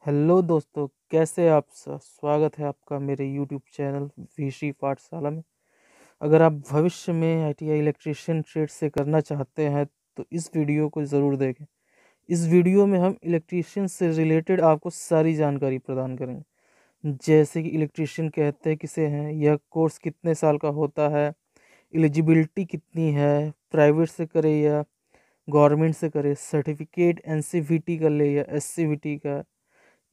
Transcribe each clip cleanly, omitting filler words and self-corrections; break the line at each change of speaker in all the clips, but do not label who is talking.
Hello दोस्तों, कैसे आप स्वागत है आपका मेरे यूट्यूब चैनल विशी पाठशाला में। अगर आप भविष्य में आईटीआई इलेक्ट्रीशियन ट्रेड से करना चाहते हैं तो इस वीडियो को ज़रूर देखें। इस वीडियो में हम इलेक्ट्रीशियन से रिलेटेड आपको सारी जानकारी प्रदान करेंगे, जैसे कि इलेक्ट्रीशियन कहते हैं किसे हैं, यह कोर्स कितने साल का होता है, एलिजिबिलिटी कितनी है, प्राइवेट से करे या गवर्नमेंट से करे, सर्टिफिकेट एनसीवीटी का ले या एससीवीटी का,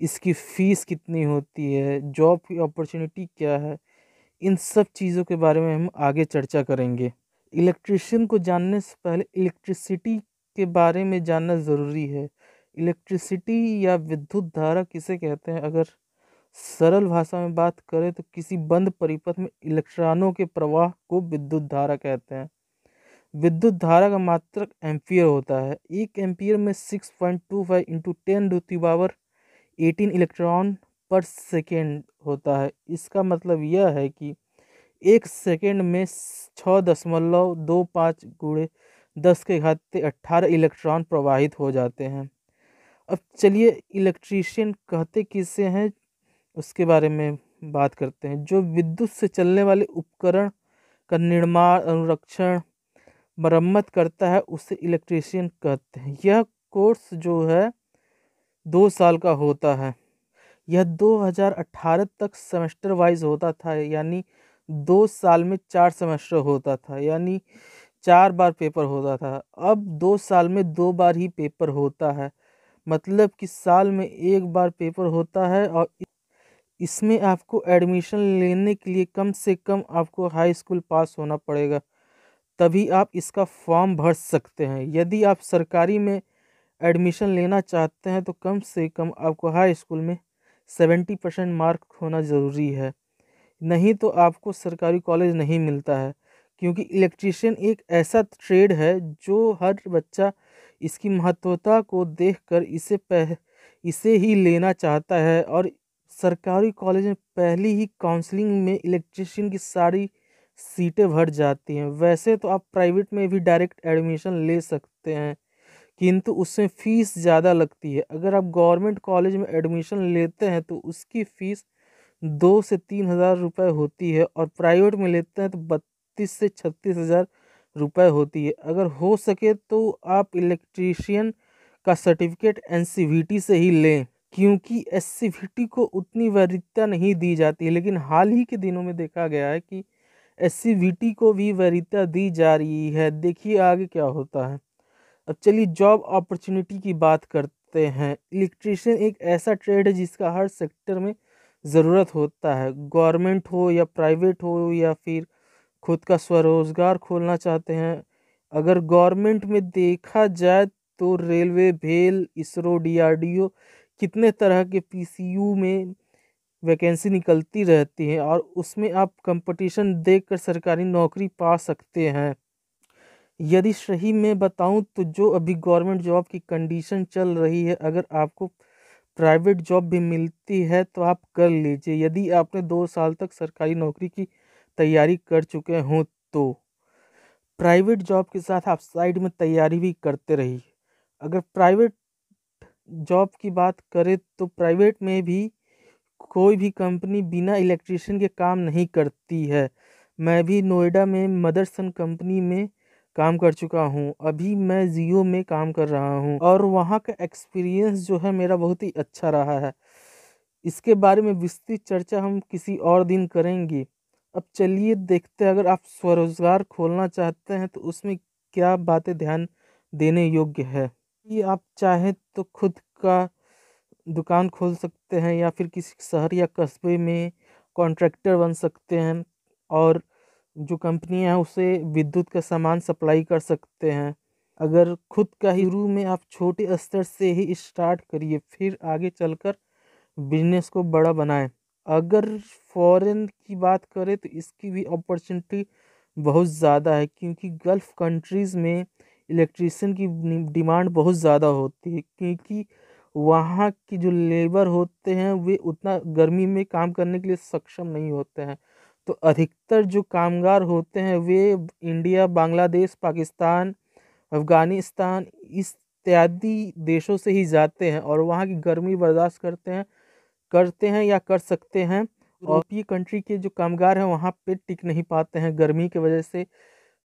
इसकी फ़ीस कितनी होती है, जॉब की अपॉर्चुनिटी क्या है। इन सब चीज़ों के बारे में हम आगे चर्चा करेंगे। इलेक्ट्रिशियन को जानने से पहले इलेक्ट्रिसिटी के बारे में जानना ज़रूरी है। इलेक्ट्रिसिटी या विद्युत धारा किसे कहते हैं? अगर सरल भाषा में बात करें तो किसी बंद परिपथ में इलेक्ट्रॉनों के प्रवाह को विद्युत धारा कहते हैं। विद्युत धारा का मात्रक एम्पियर होता है। 1 एम्पियर में 6.25 इंटू 10⁻18 इलेक्ट्रॉन पर सेकेंड होता है। इसका मतलब यह है कि 1 सेकेंड में 6.25 गुणे 10⁻18 इलेक्ट्रॉन प्रवाहित हो जाते हैं। अब चलिए इलेक्ट्रीशियन कहते किसे हैं उसके बारे में बात करते हैं। जो विद्युत से चलने वाले उपकरण का निर्माण, अनुरक्षण, मरम्मत करता है उसे इलेक्ट्रीशियन कहते हैं। यह कोर्स जो है 2 साल का होता है। यह 2018 तक सेमेस्टर वाइज होता था, यानी 2 साल में 4 सेमेस्टर होता था, यानी 4 बार पेपर होता था। अब 2 साल में 2 बार ही पेपर होता है, मतलब कि साल में 1 बार पेपर होता है। और इसमें आपको एडमिशन लेने के लिए कम से कम आपको हाई स्कूल पास होना पड़ेगा, तभी आप इसका फॉर्म भर सकते हैं। यदि आप सरकारी में एडमिशन लेना चाहते हैं तो कम से कम आपको हाई स्कूल में 70% मार्क होना ज़रूरी है, नहीं तो आपको सरकारी कॉलेज नहीं मिलता है। क्योंकि इलेक्ट्रीशियन एक ऐसा ट्रेड है जो हर बच्चा इसकी महत्वता को देखकर इसे ही लेना चाहता है। और सरकारी कॉलेज में पहली ही काउंसलिंग में इलेक्ट्रीशियन की सारी सीटें भर जाती हैं। वैसे तो आप प्राइवेट में भी डायरेक्ट एडमिशन ले सकते हैं, किंतु उसमें फ़ीस ज़्यादा लगती है। अगर आप गवर्नमेंट कॉलेज में एडमिशन लेते हैं तो उसकी फ़ीस 2 से 3 हज़ार रुपये होती है, और प्राइवेट में लेते हैं तो 32 से 36 हज़ार रुपये होती है। अगर हो सके तो आप इलेक्ट्रीशियन का सर्टिफिकेट एनसीवीटी से ही लें, क्योंकि एससीवीटी को उतनी वरीयता नहीं दी जाती है। लेकिन हाल ही के दिनों में देखा गया है कि एससीवीटी को भी वरीयता दी जा रही है। देखिए आगे क्या होता है। अब चलिए जॉब अपॉर्चुनिटी की बात करते हैं। इलेक्ट्रीशियन एक ऐसा ट्रेड है जिसका हर सेक्टर में ज़रूरत होता है। गवर्नमेंट हो या प्राइवेट हो, या फिर खुद का स्वरोजगार खोलना चाहते हैं। अगर गवर्नमेंट में देखा जाए तो रेलवे, भेल, इसरो, डीआरडीओ, कितने तरह के पीसीयू में वैकेंसी निकलती रहती है, और उसमें आप कंपटीशन देखकर सरकारी नौकरी पा सकते हैं। यदि सही में बताऊं तो जो अभी गवर्नमेंट जॉब की कंडीशन चल रही है, अगर आपको प्राइवेट जॉब भी मिलती है तो आप कर लीजिए, यदि आपने 2 साल तक सरकारी नौकरी की तैयारी कर चुके हों तो। प्राइवेट जॉब के साथ आप साइड में तैयारी भी करते रहिए। अगर प्राइवेट जॉब की बात करें तो प्राइवेट में भी कोई भी कंपनी बिना इलेक्ट्रिशियन के काम नहीं करती है। मैं भी नोएडा में मदरसन कंपनी में काम कर चुका हूँ। अभी मैं जियो में काम कर रहा हूँ, और वहाँ का एक्सपीरियंस जो है मेरा बहुत ही अच्छा रहा है। इसके बारे में विस्तृत चर्चा हम किसी और दिन करेंगे। अब चलिए देखते हैं, अगर आप स्वरोजगार खोलना चाहते हैं तो उसमें क्या बातें ध्यान देने योग्य है। कि आप चाहें तो खुद का दुकान खोल सकते हैं, या फिर किसी शहर या कस्बे में कॉन्ट्रैक्टर बन सकते हैं, और जो कंपनियां हैं उसे विद्युत का सामान सप्लाई कर सकते हैं। अगर खुद का ही शुरू में आप छोटे स्तर से ही स्टार्ट करिए, फिर आगे चलकर बिजनेस को बड़ा बनाएं। अगर फॉरेन की बात करें तो इसकी भी अपॉर्चुनिटी बहुत ज़्यादा है, क्योंकि गल्फ़ कंट्रीज़ में इलेक्ट्रिशियन की डिमांड बहुत ज़्यादा होती है, क्योंकि वहाँ की जो लेबर होते हैं वे उतना गर्मी में काम करने के लिए सक्षम नहीं होते हैं। तो अधिकतर जो कामगार होते हैं वे इंडिया, बांग्लादेश, पाकिस्तान, अफ़गानिस्तान, इस इत्यादि देशों से ही जाते हैं और वहाँ की गर्मी बर्दाश्त करते हैं या कर सकते हैं। यूरोपीय कंट्री के जो कामगार हैं वहाँ पे टिक नहीं पाते हैं गर्मी की वजह से,